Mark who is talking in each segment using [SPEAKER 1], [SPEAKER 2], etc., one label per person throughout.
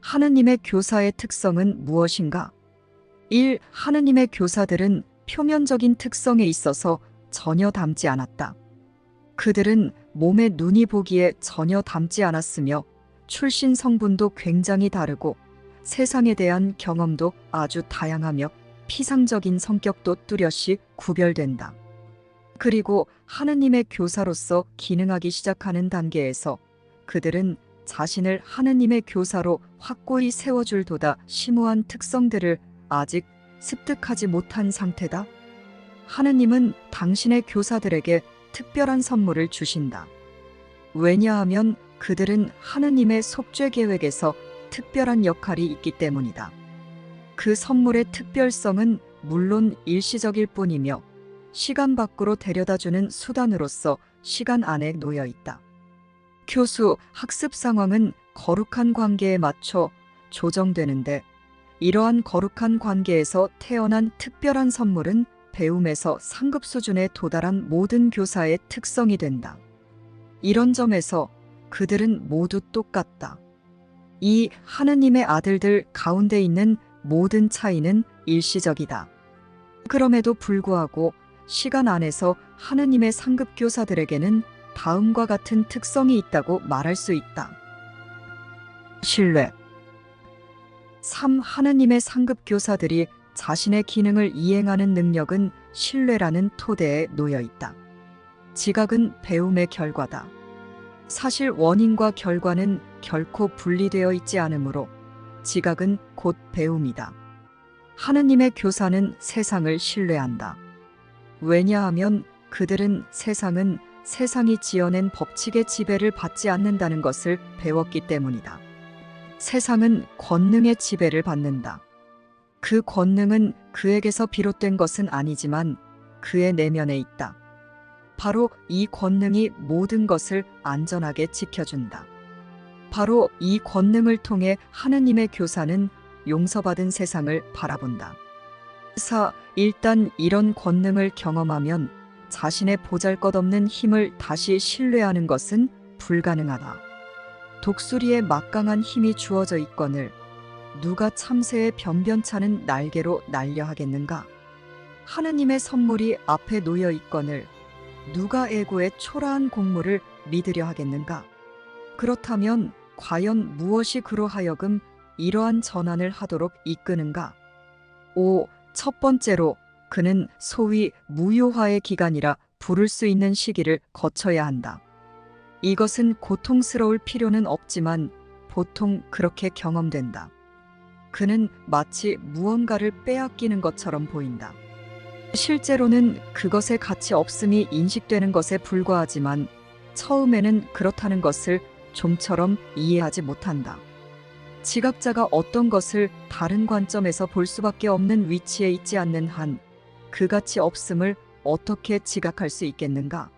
[SPEAKER 1] 하느님의 교사의 특성은 무엇인가? 1. 하느님의 교사들은 표면적인 특성에 있어서 전혀 닮지 않았다. 그들은 몸의 눈이 보기에 전혀 닮지 않았으며 출신 성분도 굉장히 다르고 세상에 대한 경험도 아주 다양하며 피상적인 성격도 뚜렷이 구별된다. 그리고 하느님의 교사로서 기능하기 시작하는 단계에서 그들은 자신을 하느님의 교사로 확고히 세워줄 도다 심오한 특성들을 아직 습득하지 못한 상태다. 하느님은 당신의 교사들에게 특별한 선물을 주신다. 왜냐하면 그들은 하느님의 속죄 계획에서 특별한 역할이 있기 때문이다. 그 선물의 특별성은 물론 일시적일 뿐이며 시간 밖으로 데려다주는 수단으로서 시간 안에 놓여 있다. 교수, 학습 상황은 거룩한 관계에 맞춰 조정되는데 이러한 거룩한 관계에서 태어난 특별한 선물은 배움에서 상급 수준에 도달한 모든 교사의 특성이 된다. 이런 점에서 그들은 모두 똑같다. 이 하느님의 아들들 가운데 있는 모든 차이는 일시적이다. 그럼에도 불구하고 시간 안에서 하느님의 상급 교사들에게는 다음과 같은 특성이 있다고 말할 수 있다. 신뢰. 3. 하느님의 상급 교사들이 자신의 기능을 이행하는 능력은 신뢰라는 토대에 놓여 있다. 지각은 배움의 결과다. 사실 원인과 결과는 결코 분리되어 있지 않으므로 지각은 곧 배움이다. 하느님의 교사는 세상을 신뢰한다. 왜냐하면 그들은 세상이 지어낸 법칙의 지배를 받지 않는다는 것을 배웠기 때문이다. 세상은 권능의 지배를 받는다. 그 권능은 그에게서 비롯된 것은 아니지만 그의 내면에 있다. 바로 이 권능이 모든 것을 안전하게 지켜준다. 바로 이 권능을 통해 하느님의 교사는 용서받은 세상을 바라본다. 4. 일단 이런 권능을 경험하면 자신의 보잘것없는 힘을 다시 신뢰하는 것은 불가능하다. 독수리에 막강한 힘이 주어져 있거늘 누가 참새의 변변찮은 날개로 날려 하겠는가? 하느님의 선물이 앞에 놓여 있거늘 누가 애고의 초라한 공물을 믿으려 하겠는가? 그렇다면 과연 무엇이 그로 하여금 이러한 전환을 하도록 이끄는가? 5. 첫 번째로 그는 소위 무효화의 기간이라 부를 수 있는 시기를 거쳐야 한다. 이것은 고통스러울 필요는 없지만 보통 그렇게 경험된다. 그는 마치 무언가를 빼앗기는 것처럼 보인다. 실제로는 그것의 가치 없음이 인식되는 것에 불과하지만 처음에는 그렇다는 것을 좀처럼 이해하지 못한다. 지각자가 어떤 것을 다른 관점에서 볼 수밖에 없는 위치에 있지 않는 한 그 가치 없음을 어떻게 지각할 수 있겠는가?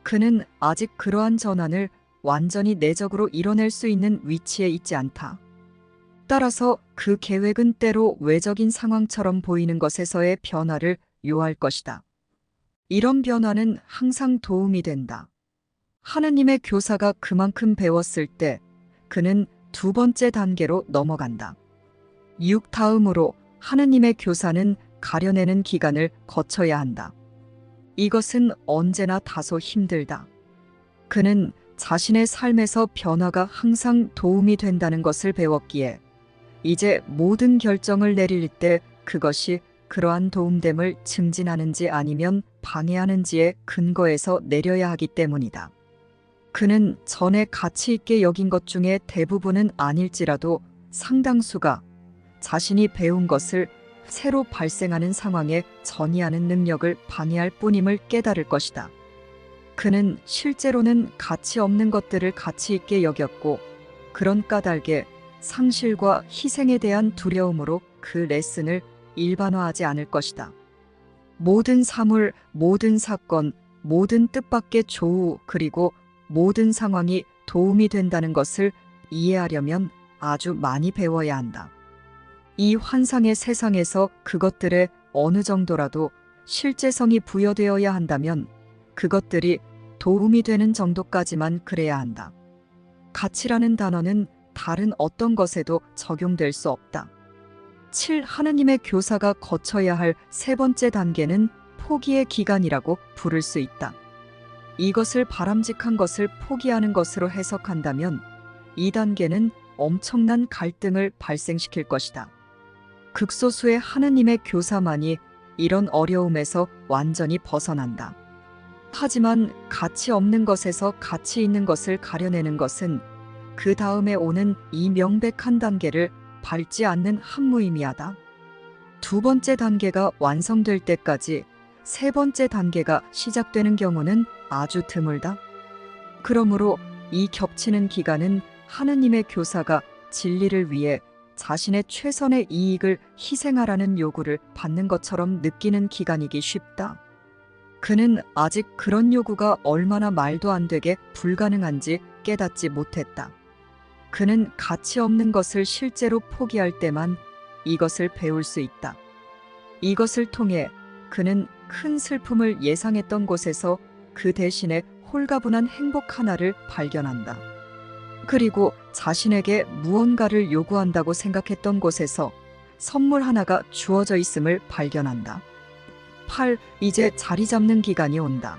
[SPEAKER 1] 그는 아직 그러한 전환을 완전히 내적으로 이뤄낼 수 있는 위치에 있지 않다. 따라서 그 계획은 때로 외적인 상황처럼 보이는 것에서의 변화를 요할 것이다. 이런 변화는 항상 도움이 된다. 하느님의 교사가 그만큼 배웠을 때 그는 두 번째 단계로 넘어간다. 6. 다음으로 하느님의 교사는 가려내는 기간을 거쳐야 한다. 이것은 언제나 다소 힘들다. 그는 자신의 삶에서 변화가 항상 도움이 된다는 것을 배웠기에 이제 모든 결정을 내릴 때 그것이 그러한 도움됨을 증진하는지 아니면 방해하는지의 근거에서 내려야 하기 때문이다. 그는 전에 가치 있게 여긴 것 중에 대부분은 아닐지라도 상당수가 자신이 배운 것을 새로 발생하는 상황에 전이하는 능력을 방해할 뿐임을 깨달을 것이다. 그는 실제로는 가치 없는 것들을 가치 있게 여겼고 그런 까닭에 상실과 희생에 대한 두려움으로 그 레슨을 일반화하지 않을 것이다. 모든 사물, 모든 사건, 모든 뜻밖의 조우 그리고 모든 상황이 도움이 된다는 것을 이해하려면 아주 많이 배워야 한다. 이 환상의 세상에서 그것들에 어느 정도라도 실제성이 부여되어야 한다면 그것들이 도움이 되는 정도까지만 그래야 한다. 가치라는 단어는 다른 어떤 것에도 적용될 수 없다. 7. 하느님의 교사가 거쳐야 할 세 번째 단계는 포기의 기간이라고 부를 수 있다. 이것을 바람직한 것을 포기하는 것으로 해석한다면 이 단계는 엄청난 갈등을 발생시킬 것이다. 극소수의 하느님의 교사만이 이런 어려움에서 완전히 벗어난다. 하지만 가치 없는 것에서 가치 있는 것을 가려내는 것은 그 다음에 오는 이 명백한 단계를 밟지 않는 한무의미하다. 두 번째 단계가 완성될 때까지 세 번째 단계가 시작되는 경우는 아주 드물다. 그러므로 이 겹치는 기간은 하느님의 교사가 진리를 위해 자신의 최선의 이익을 희생하라는 요구를 받는 것처럼 느끼는 기간이기 쉽다. 그는 아직 그런 요구가 얼마나 말도 안 되게 불가능한지 깨닫지 못했다. 그는 가치 없는 것을 실제로 포기할 때만 이것을 배울 수 있다. 이것을 통해 그는 큰 슬픔을 예상했던 곳에서 그 대신에 홀가분한 행복 하나를 발견한다. 그리고 자신에게 무언가를 요구한다고 생각했던 곳에서 선물 하나가 주어져 있음을 발견한다. 8. 이제 자리 잡는 기간이 온다.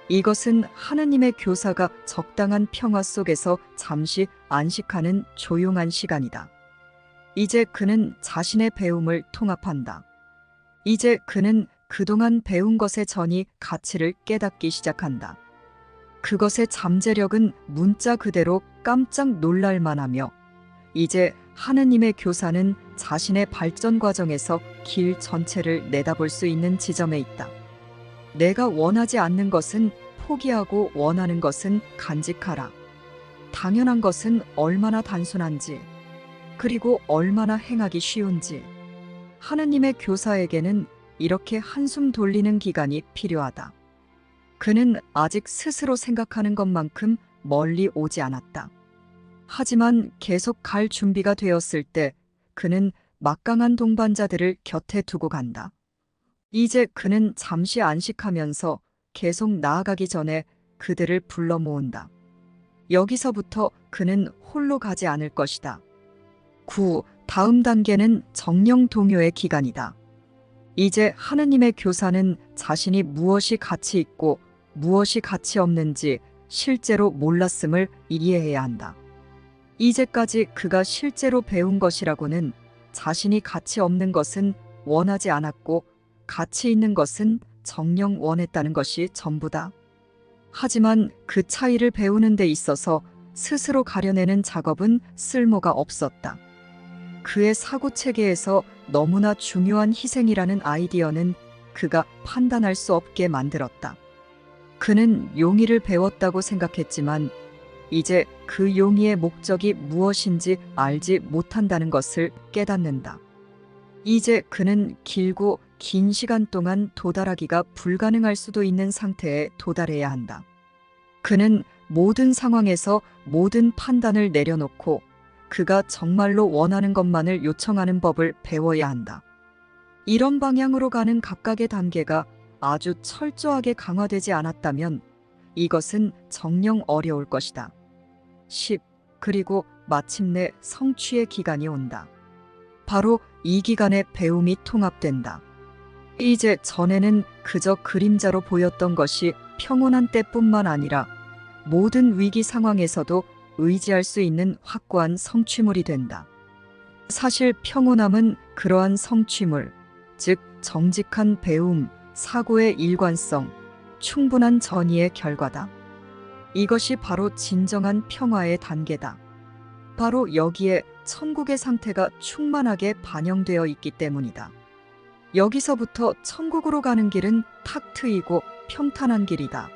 [SPEAKER 1] 이것은 하느님의 교사가 적당한 평화 속에서 잠시 안식하는 조용한 시간이다. 이제 그는 자신의 배움을 통합한다. 이제 그는 그동안 배운 것의 전이 가치를 깨닫기 시작한다. 그것의 잠재력은 문자 그대로 깜짝 놀랄 만하며 이제 하느님의 교사는 자신의 발전 과정에서 길 전체를 내다볼 수 있는 지점에 있다. 내가 원하지 않는 것은 포기하고 원하는 것은 간직하라. 당연한 것은 얼마나 단순한지, 그리고 얼마나 행하기 쉬운지. 하느님의 교사에게는 이렇게 한숨 돌리는 기간이 필요하다. 그는 아직 스스로 생각하는 것만큼 멀리 오지 않았다. 하지만 계속 갈 준비가 되었을 때 그는 막강한 동반자들을 곁에 두고 간다. 이제 그는 잠시 안식하면서 계속 나아가기 전에 그들을 불러 모은다. 여기서부터 그는 홀로 가지 않을 것이다. 9. 다음 단계는 정령 동요의 기간이다. 이제 하느님의 교사는 자신이 무엇이 가치 있고 무엇이 가치 없는지 실제로 몰랐음을 이해해야 한다. 이제까지 그가 실제로 배운 것이라고는 자신이 가치 없는 것은 원하지 않았고 가치 있는 것은 정녕 원했다는 것이 전부다. 하지만 그 차이를 배우는 데 있어서 스스로 가려내는 작업은 쓸모가 없었다. 그의 사고체계에서 너무나 중요한 희생이라는 아이디어는 그가 판단할 수 없게 만들었다. 그는 용의를 배웠다고 생각했지만 이제 그 용의의 목적이 무엇인지 알지 못한다는 것을 깨닫는다. 이제 그는 길고 긴 시간 동안 도달하기가 불가능할 수도 있는 상태에 도달해야 한다. 그는 모든 상황에서 모든 판단을 내려놓고 그가 정말로 원하는 것만을 요청하는 법을 배워야 한다. 이런 방향으로 가는 각각의 단계가 아주 철저하게 강화되지 않았다면 이것은 정녕 어려울 것이다. 10. 그리고 마침내 성취의 기간이 온다. 바로 이 기간에 배움이 통합된다. 이제 전에는 그저 그림자로 보였던 것이 평온한 때뿐만 아니라 모든 위기 상황에서도 의지할 수 있는 확고한 성취물이 된다. 사실 평온함은 그러한 성취물, 즉 정직한 배움, 사고의 일관성, 충분한 전이의 결과다. 이것이 바로 진정한 평화의 단계다. 바로 여기에 천국의 상태가 충만하게 반영되어 있기 때문이다. 여기서부터 천국으로 가는 길은 탁 트이고 평탄한 길이다.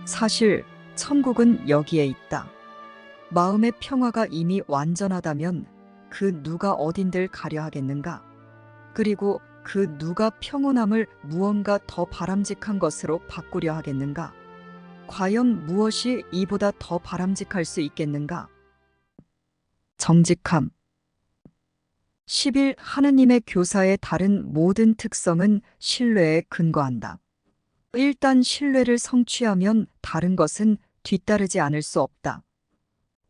[SPEAKER 1] 사실 천국은 여기에 있다. 마음의 평화가 이미 완전하다면 그 누가 어딘들 가려 하겠는가? 그리고 그 누가 평온함을 무언가 더 바람직한 것으로 바꾸려 하겠는가? 과연 무엇이 이보다 더 바람직할 수 있겠는가? 정직함. 11. 하느님의 교사의 다른 모든 특성은 신뢰에 근거한다. 일단 신뢰를 성취하면 다른 것은 뒤따르지 않을 수 없다.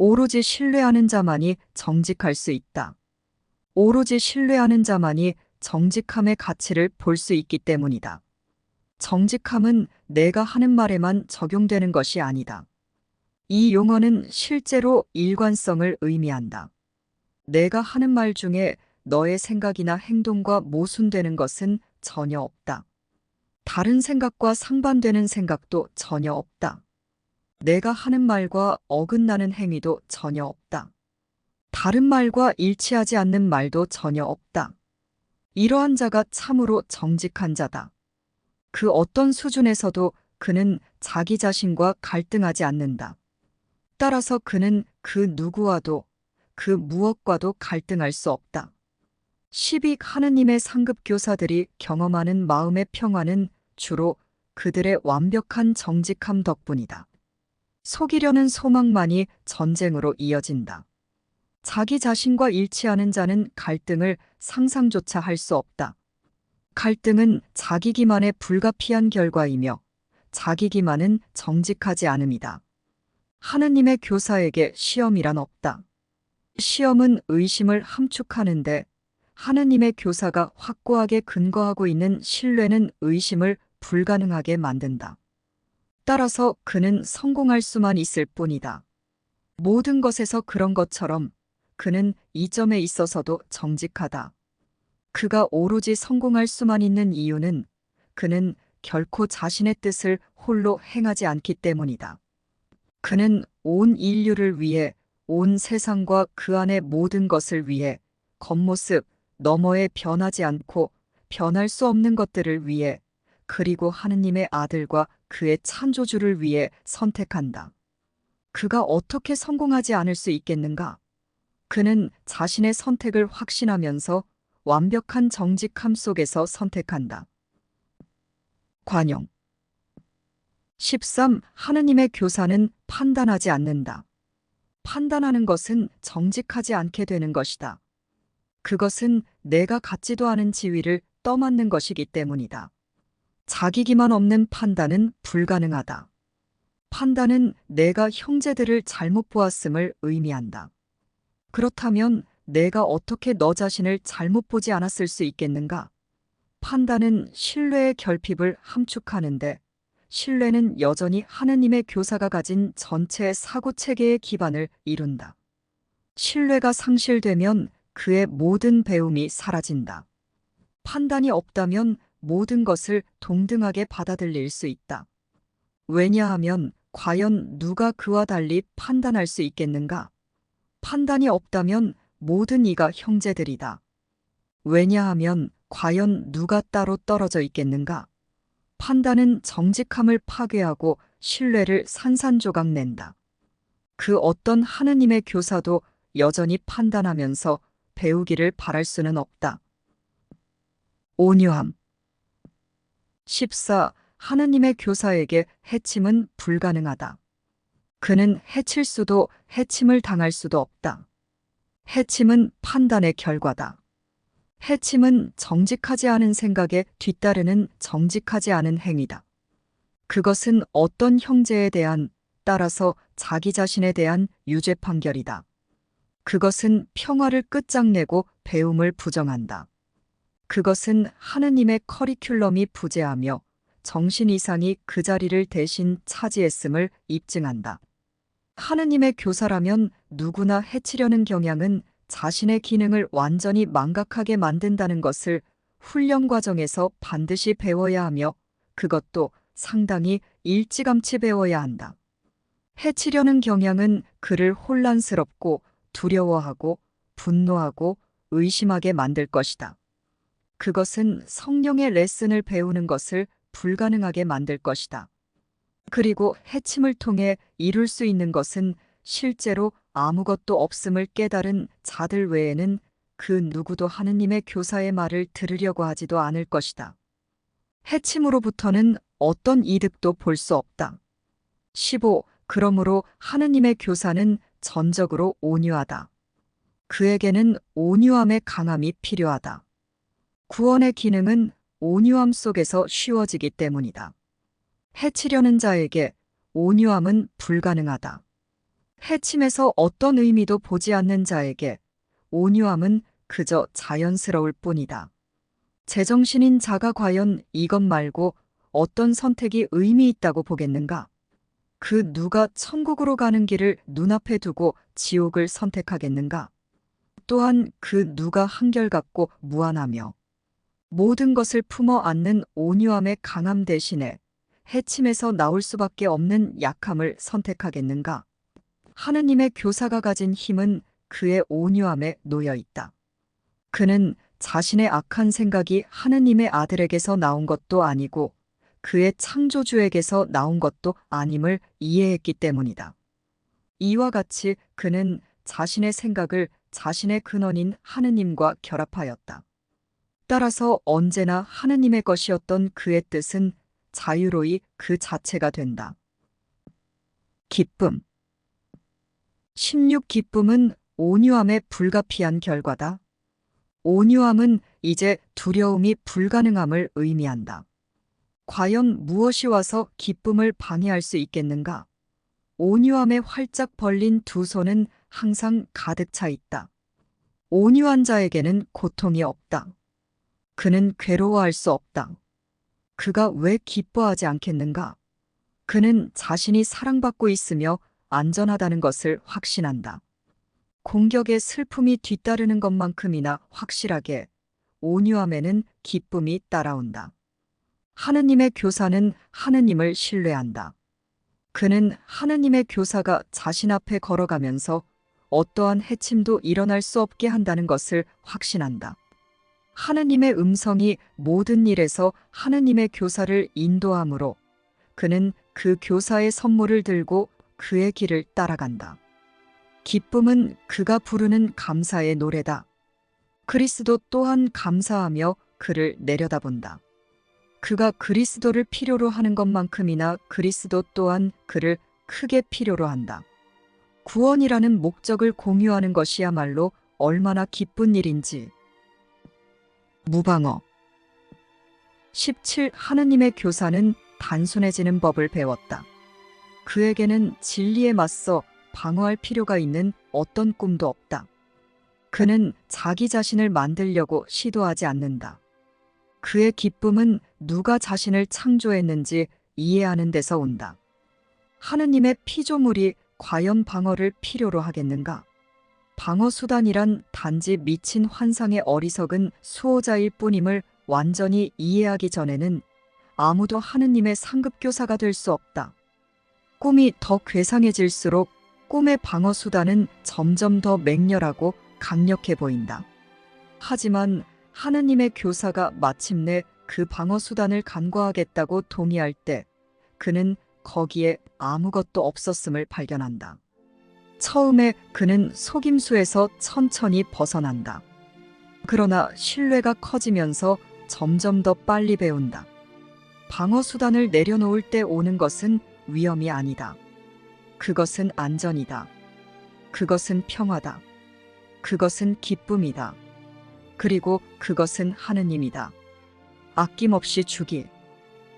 [SPEAKER 1] 오로지 신뢰하는 자만이 정직할 수 있다. 오로지 신뢰하는 자만이 정직함의 가치를 볼 수 있기 때문이다. 정직함은 내가 하는 말에만 적용되는 것이 아니다. 이 용어는 실제로 일관성을 의미한다. 내가 하는 말 중에 너의 생각이나 행동과 모순되는 것은 전혀 없다. 다른 생각과 상반되는 생각도 전혀 없다. 내가 하는 말과 어긋나는 행위도 전혀 없다. 다른 말과 일치하지 않는 말도 전혀 없다. 이러한 자가 참으로 정직한 자다. 그 어떤 수준에서도 그는 자기 자신과 갈등하지 않는다. 따라서 그는 그 누구와도 그 무엇과도 갈등할 수 없다. 12 하느님의 상급 교사들이 경험하는 마음의 평화는 주로 그들의 완벽한 정직함 덕분이다. 속이려는 소망만이 전쟁으로 이어진다. 자기 자신과 일치하는 자는 갈등을 상상조차 할 수 없다. 갈등은 자기 기만의 불가피한 결과이며 자기 기만은 정직하지 않음이다. 하느님의 교사에게 시험이란 없다. 시험은 의심을 함축하는데 하느님의 교사가 확고하게 근거하고 있는 신뢰는 의심을 불가능하게 만든다. 따라서 그는 성공할 수만 있을 뿐이다. 모든 것에서 그런 것처럼 그는 이 점에 있어서도 정직하다. 그가 오로지 성공할 수만 있는 이유는 그는 결코 자신의 뜻을 홀로 행하지 않기 때문이다. 그는 온 인류를 위해, 온 세상과 그 안의 모든 것을 위해, 겉모습 너머에 변하지 않고 변할 수 없는 것들을 위해, 그리고 하느님의 아들과 그의 창조주를 위해 선택한다. 그가 어떻게 성공하지 않을 수 있겠는가? 그는 자신의 선택을 확신하면서 완벽한 정직함 속에서 선택한다. 관용 13. 하느님의 교사는 판단하지 않는다. 판단하는 것은 정직하지 않게 되는 것이다. 그것은 내가 갖지도 않은 지위를 떠맡는 것이기 때문이다. 자기 기만 없는 판단은 불가능하다. 판단은 내가 형제들을 잘못 보았음을 의미한다. 그렇다면 내가 어떻게 너 자신을 잘못 보지 않았을 수 있겠는가? 판단은 신뢰의 결핍을 함축하는데 신뢰는 여전히 하느님의 교사가 가진 전체 사고체계의 기반을 이룬다. 신뢰가 상실되면 그의 모든 배움이 사라진다. 판단이 없다면 모든 것을 동등하게 받아들일 수 있다. 왜냐하면 과연 누가 그와 달리 판단할 수 있겠는가? 판단이 없다면 모든 이가 형제들이다. 왜냐하면 과연 누가 따로 떨어져 있겠는가? 판단은 정직함을 파괴하고 신뢰를 산산조각 낸다. 그 어떤 하느님의 교사도 여전히 판단하면서 배우기를 바랄 수는 없다. 온유함 14. 하느님의 교사에게 해침은 불가능하다. 그는 해칠 수도 해침을 당할 수도 없다. 해침은 판단의 결과다. 해침은 정직하지 않은 생각에 뒤따르는 정직하지 않은 행위다. 그것은 어떤 형제에 대한, 따라서 자기 자신에 대한 유죄 판결이다. 그것은 평화를 끝장내고 배움을 부정한다. 그것은 하느님의 커리큘럼이 부재하며 정신 이상이 그 자리를 대신 차지했음을 입증한다. 하느님의 교사라면 누구나 해치려는 경향은 자신의 기능을 완전히 망각하게 만든다는 것을 훈련 과정에서 반드시 배워야 하며 그것도 상당히 일찌감치 배워야 한다. 해치려는 경향은 그를 혼란스럽고 두려워하고 분노하고 의심하게 만들 것이다. 그것은 성령의 레슨을 배우는 것을 불가능하게 만들 것이다. 그리고 해침을 통해 이룰 수 있는 것은 실제로 아무것도 없음을 깨달은 자들 외에는 그 누구도 하느님의 교사의 말을 들으려고 하지도 않을 것이다. 해침으로부터는 어떤 이득도 볼 수 없다. 15. 그러므로 하느님의 교사는 전적으로 온유하다. 그에게는 온유함의 강함이 필요하다. 구원의 기능은 온유함 속에서 쉬워지기 때문이다. 해치려는 자에게 온유함은 불가능하다. 해침에서 어떤 의미도 보지 않는 자에게 온유함은 그저 자연스러울 뿐이다. 제정신인 자가 과연 이것 말고 어떤 선택이 의미 있다고 보겠는가? 그 누가 천국으로 가는 길을 눈앞에 두고 지옥을 선택하겠는가? 또한 그 누가 한결같고 무한하며 모든 것을 품어 안는 온유함의 강함 대신에 해침에서 나올 수밖에 없는 약함을 선택하겠는가? 하느님의 교사가 가진 힘은 그의 온유함에 놓여 있다. 그는 자신의 악한 생각이 하느님의 아들에게서 나온 것도 아니고 그의 창조주에게서 나온 것도 아님을 이해했기 때문이다. 이와 같이 그는 자신의 생각을 자신의 근원인 하느님과 결합하였다. 따라서 언제나 하느님의 것이었던 그의 뜻은 자유로이 그 자체가 된다. 기쁨. 16. 기쁨은 온유함의 불가피한 결과다. 온유함은 이제 두려움이 불가능함을 의미한다. 과연 무엇이 와서 기쁨을 방해할 수 있겠는가? 온유함에 활짝 벌린 두 손은 항상 가득 차 있다. 온유한 자에게는 고통이 없다. 그는 괴로워할 수 없다. 그가 왜 기뻐하지 않겠는가? 그는 자신이 사랑받고 있으며 안전하다는 것을 확신한다. 공격에 슬픔이 뒤따르는 것만큼이나 확실하게 온유함에는 기쁨이 따라온다. 하느님의 교사는 하느님을 신뢰한다. 그는 하느님의 교사가 자신 앞에 걸어가면서 어떠한 해침도 일어날 수 없게 한다는 것을 확신한다. 하느님의 음성이 모든 일에서 하느님의 교사를 인도하므로 그는 그 교사의 선물을 들고 그의 길을 따라간다. 기쁨은 그가 부르는 감사의 노래다. 그리스도 또한 감사하며 그를 내려다본다. 그가 그리스도를 필요로 하는 것만큼이나 그리스도 또한 그를 크게 필요로 한다. 구원이라는 목적을 공유하는 것이야말로 얼마나 기쁜 일인지. 무방어. 17. 하느님의 교사는 단순해지는 법을 배웠다. 그에게는 진리에 맞서 방어할 필요가 있는 어떤 꿈도 없다. 그는 자기 자신을 만들려고 시도하지 않는다. 그의 기쁨은 누가 자신을 창조했는지 이해하는 데서 온다. 하느님의 피조물이 과연 방어를 필요로 하겠는가? 방어 수단이란 단지 미친 환상의 어리석은 수호자일 뿐임을 완전히 이해하기 전에는 아무도 하느님의 상급교사가 될 수 없다. 꿈이 더 괴상해질수록 꿈의 방어 수단은 점점 더 맹렬하고 강력해 보인다. 하지만 하느님의 교사가 마침내 그 방어 수단을 간과하겠다고 동의할 때 그는 거기에 아무것도 없었음을 발견한다. 처음에 그는 속임수에서 천천히 벗어난다. 그러나 신뢰가 커지면서 점점 더 빨리 배운다. 방어 수단을 내려놓을 때 오는 것은 위험이 아니다. 그것은 안전이다. 그것은 평화다. 그것은 기쁨이다. 그리고 그것은 하느님이다. 아낌없이 주기.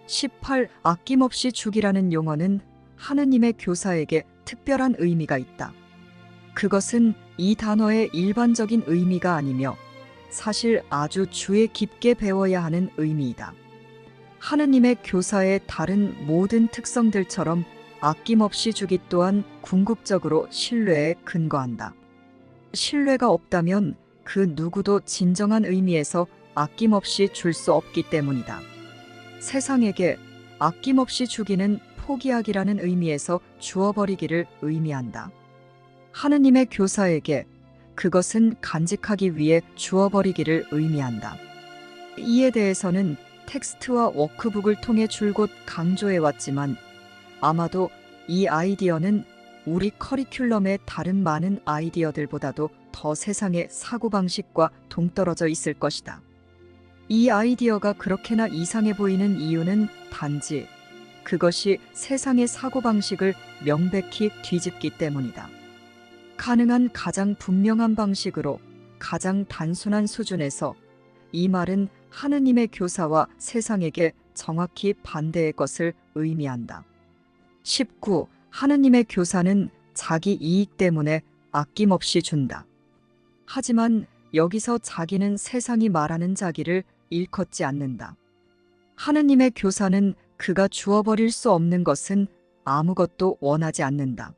[SPEAKER 1] 18. 아낌없이 주기라는 용어는 하느님의 교사에게 특별한 의미가 있다. 그것은 이 단어의 일반적인 의미가 아니며 사실 아주 주의 깊게 배워야 하는 의미이다. 하느님의 교사의 다른 모든 특성들처럼 아낌없이 주기 또한 궁극적으로 신뢰에 근거한다. 신뢰가 없다면 그 누구도 진정한 의미에서 아낌없이 줄 수 없기 때문이다. 세상에게 아낌없이 주기는 포기하기라는 의미에서 주어버리기를 의미한다. 하느님의 교사에게 그것은 간직하기 위해 주어버리기를 의미한다. 이에 대해서는 텍스트와 워크북을 통해 줄곧 강조해왔지만 아마도 이 아이디어는 우리 커리큘럼의 다른 많은 아이디어들보다도 더 세상의 사고방식과 동떨어져 있을 것이다. 이 아이디어가 그렇게나 이상해 보이는 이유는 단지 그것이 세상의 사고방식을 명백히 뒤집기 때문이다. 가능한 가장 분명한 방식으로 가장 단순한 수준에서 이 말은 하느님의 교사와 세상에게 정확히 반대의 것을 의미한다. 19. 하느님의 교사는 자기 이익 때문에 아낌없이 준다. 하지만 여기서 자기는 세상이 말하는 자기를 일컫지 않는다. 하느님의 교사는 그가 주어버릴 수 없는 것은 아무것도 원하지 않는다.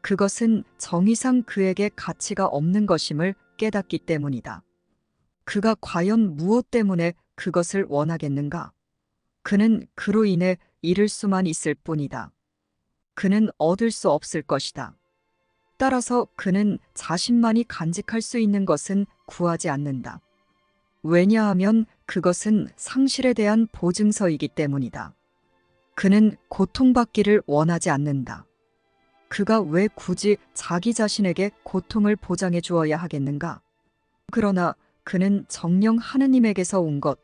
[SPEAKER 1] 그것은 정의상 그에게 가치가 없는 것임을 깨닫기 때문이다. 그가 과연 무엇 때문에 그것을 원하겠는가? 그는 그로 인해 잃을 수만 있을 뿐이다. 그는 얻을 수 없을 것이다. 따라서 그는 자신만이 간직할 수 있는 것은 구하지 않는다. 왜냐하면 그것은 상실에 대한 보증서이기 때문이다. 그는 고통받기를 원하지 않는다. 그가 왜 굳이 자기 자신에게 고통을 보장해 주어야 하겠는가? 그러나 그는 정녕 하느님에게서 온 것,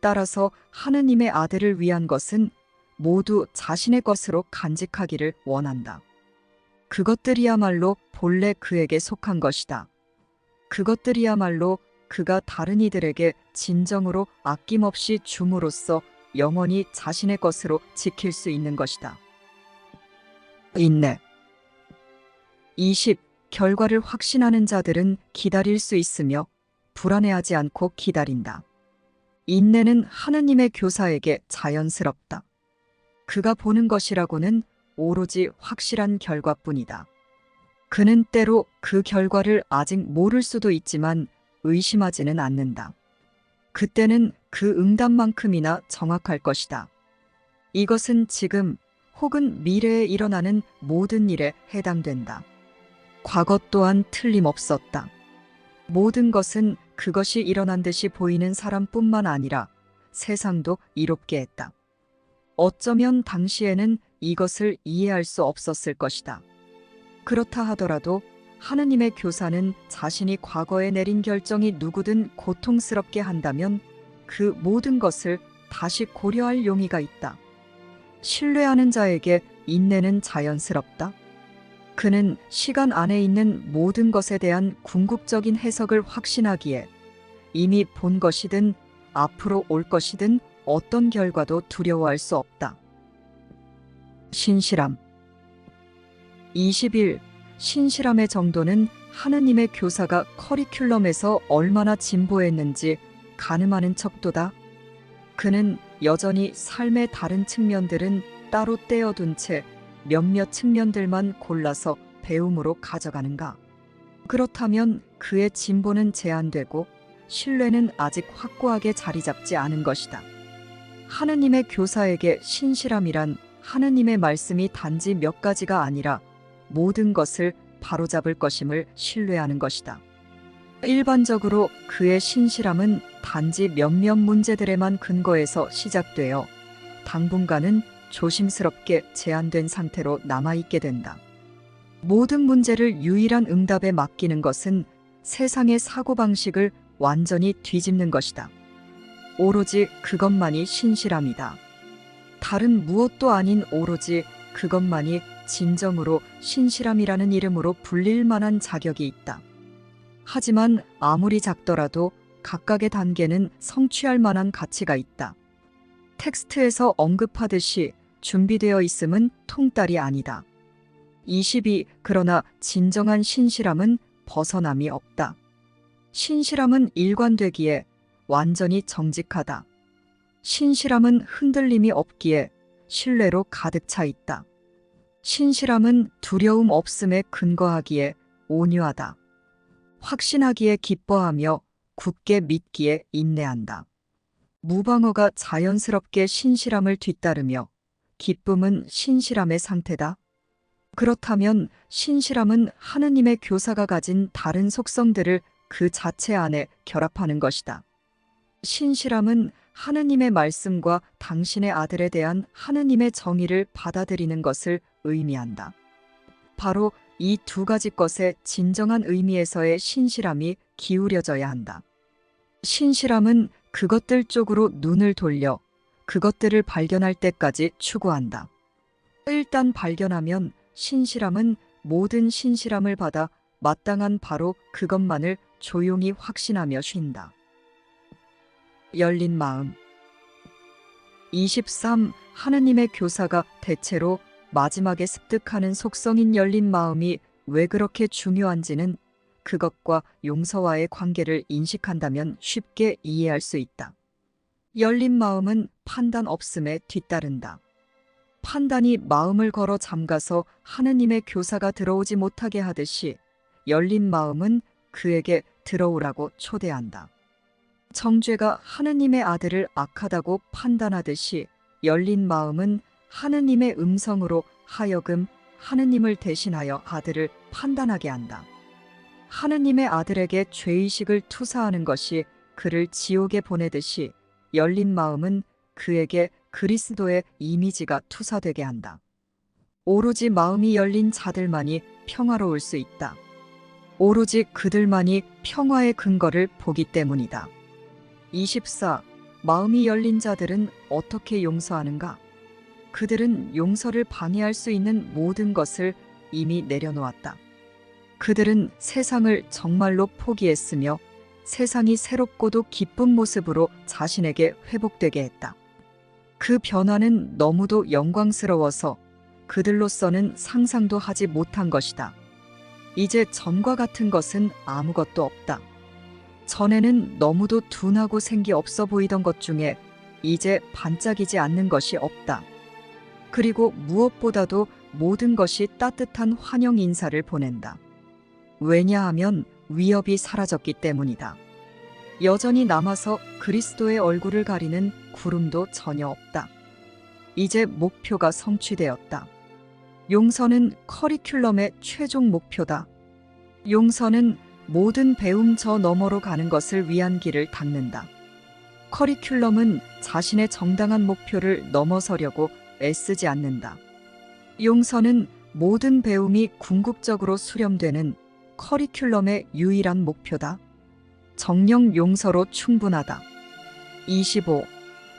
[SPEAKER 1] 따라서 하느님의 아들을 위한 것은 모두 자신의 것으로 간직하기를 원한다. 그것들이야말로 본래 그에게 속한 것이다. 그것들이야말로 그가 다른 이들에게 진정으로 아낌없이 줌으로써 영원히 자신의 것으로 지킬 수 있는 것이다. 인내. 20. 결과를 확신하는 자들은 기다릴 수 있으며 불안해하지 않고 기다린다. 인내는 하느님의 교사에게 자연스럽다. 그가 보는 것이라고는 오로지 확실한 결과뿐이다. 그는 때로 그 결과를 아직 모를 수도 있지만 의심하지는 않는다. 그때는 그 응답만큼이나 정확할 것이다. 이것은 지금 혹은 미래에 일어나는 모든 일에 해당된다. 과거 또한 틀림없었다. 모든 것은 그것이 일어난 듯이 보이는 사람뿐만 아니라 세상도 이롭게 했다. 어쩌면 당시에는 이것을 이해할 수 없었을 것이다. 그렇다 하더라도 하느님의 교사는 자신이 과거에 내린 결정이 누구든 고통스럽게 한다면 그 모든 것을 다시 고려할 용의가 있다. 신뢰하는 자에게 인내는 자연스럽다. 그는 시간 안에 있는 모든 것에 대한 궁극적인 해석을 확신하기에 이미 본 것이든 앞으로 올 것이든 어떤 결과도 두려워할 수 없다. 신실함. 21. 신실함의 정도는 하느님의 교사가 커리큘럼에서 얼마나 진보했는지 가늠하는 척도다. 그는 여전히 삶의 다른 측면들은 따로 떼어둔 채 몇몇 측면들만 골라서 배움으로 가져가는가? 그렇다면 그의 진보는 제한되고 신뢰는 아직 확고하게 자리 잡지 않은 것이다. 하느님의 교사에게 신실함이란 하느님의 말씀이 단지 몇 가지가 아니라 모든 것을 바로잡을 것임을 신뢰하는 것이다. 일반적으로 그의 신실함은 단지 몇몇 문제들에만 근거해서 시작되어 당분간은 조심스럽게 제한된 상태로 남아있게 된다. 모든 문제를 유일한 응답에 맡기는 것은 세상의 사고방식을 완전히 뒤집는 것이다. 오로지 그것만이 신실함이다. 다른 무엇도 아닌 오로지 그것만이 진정으로 신실함이라는 이름으로 불릴 만한 자격이 있다. 하지만 아무리 작더라도 각각의 단계는 성취할 만한 가치가 있다. 텍스트에서 언급하듯이 준비되어 있음은 통딸이 아니다. 22. 그러나 진정한 신실함은 벗어남이 없다. 신실함은 일관되기에 완전히 정직하다. 신실함은 흔들림이 없기에 신뢰로 가득 차 있다. 신실함은 두려움 없음에 근거하기에 온유하다. 확신하기에 기뻐하며 굳게 믿기에 인내한다. 무방어가 자연스럽게 신실함을 뒤따르며 기쁨은 신실함의 상태다. 그렇다면 신실함은 하느님의 교사가 가진 다른 속성들을 그 자체 안에 결합하는 것이다. 신실함은 하느님의 말씀과 당신의 아들에 대한 하느님의 정의를 받아들이는 것을 의미한다. 바로 이 두 가지 것의 진정한 의미에서의 신실함이 기울여져야 한다. 신실함은 그것들 쪽으로 눈을 돌려 그것들을 발견할 때까지 추구한다. 일단 발견하면 신실함은 모든 신실함을 받아 마땅한 바로 그것만을 조용히 확신하며 쉰다. 열린 마음. 23. 하느님의 교사가 대체로 마지막에 습득하는 속성인 열린 마음이 왜 그렇게 중요한지는 그것과 용서와의 관계를 인식한다면 쉽게 이해할 수 있다. 열린 마음은 판단 없음에 뒤따른다. 판단이 마음을 걸어 잠가서 하느님의 교사가 들어오지 못하게 하듯이 열린 마음은 그에게 들어오라고 초대한다. 정죄가 하느님의 아들을 악하다고 판단하듯이 열린 마음은 하느님의 음성으로 하여금 하느님을 대신하여 아들을 판단하게 한다. 하느님의 아들에게 죄의식을 투사하는 것이 그를 지옥에 보내듯이 열린 마음은 그에게 그리스도의 이미지가 투사되게 한다. 오로지 마음이 열린 자들만이 평화로울 수 있다. 오로지 그들만이 평화의 근거를 보기 때문이다. 24. 마음이 열린 자들은 어떻게 용서하는가? 그들은 용서를 방해할 수 있는 모든 것을 이미 내려놓았다. 그들은 세상을 정말로 포기했으며 세상이 새롭고도 기쁜 모습으로 자신에게 회복되게 했다. 그 변화는 너무도 영광스러워서 그들로서는 상상도 하지 못한 것이다. 이제 전과 같은 것은 아무것도 없다. 전에는 너무도 둔하고 생기 없어 보이던 것 중에 이제 반짝이지 않는 것이 없다. 그리고 무엇보다도 모든 것이 따뜻한 환영 인사를 보낸다. 왜냐하면 위협이 사라졌기 때문이다. 여전히 남아서 그리스도의 얼굴을 가리는 구름도 전혀 없다. 이제 목표가 성취되었다. 용서는 커리큘럼의 최종 목표다. 용서는 모든 배움 저 너머로 가는 것을 위한 길을 닦는다. 커리큘럼은 자신의 정당한 목표를 넘어서려고 애쓰지 않는다. 용서는 모든 배움이 궁극적으로 수렴되는 커리큘럼의 유일한 목표다. 정령 용서로 충분하다. 25.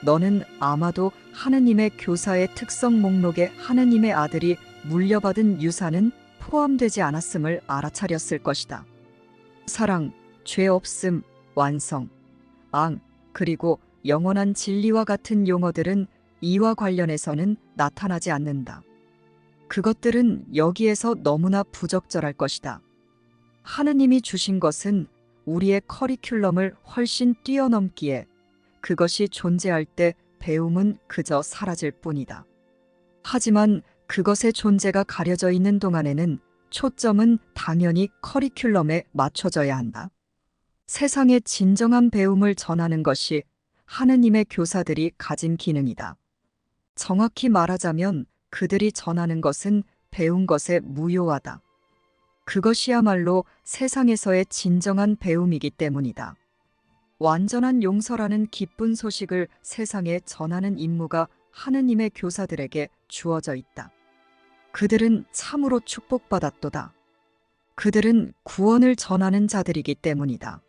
[SPEAKER 1] 너는 아마도 하느님의 교사의 특성 목록에 하느님의 아들이 물려받은 유산은 포함되지 않았음을 알아차렸을 것이다. 사랑, 죄 없음, 완성, 앙, 그리고 영원한 진리와 같은 용어들은 이와 관련해서는 나타나지 않는다. 그것들은 여기에서 너무나 부적절할 것이다. 하느님이 주신 것은 우리의 커리큘럼을 훨씬 뛰어넘기에 그것이 존재할 때 배움은 그저 사라질 뿐이다. 하지만 그것의 존재가 가려져 있는 동안에는 초점은 당연히 커리큘럼에 맞춰져야 한다. 세상의 진정한 배움을 전하는 것이 하느님의 교사들이 가진 기능이다. 정확히 말하자면 그들이 전하는 것은 배운 것에 무효하다. 그것이야말로 세상에서의 진정한 배움이기 때문이다. 완전한 용서라는 기쁜 소식을 세상에 전하는 임무가 하느님의 교사들에게 주어져 있다. 그들은 참으로 축복받았도다. 그들은 구원을 전하는 자들이기 때문이다.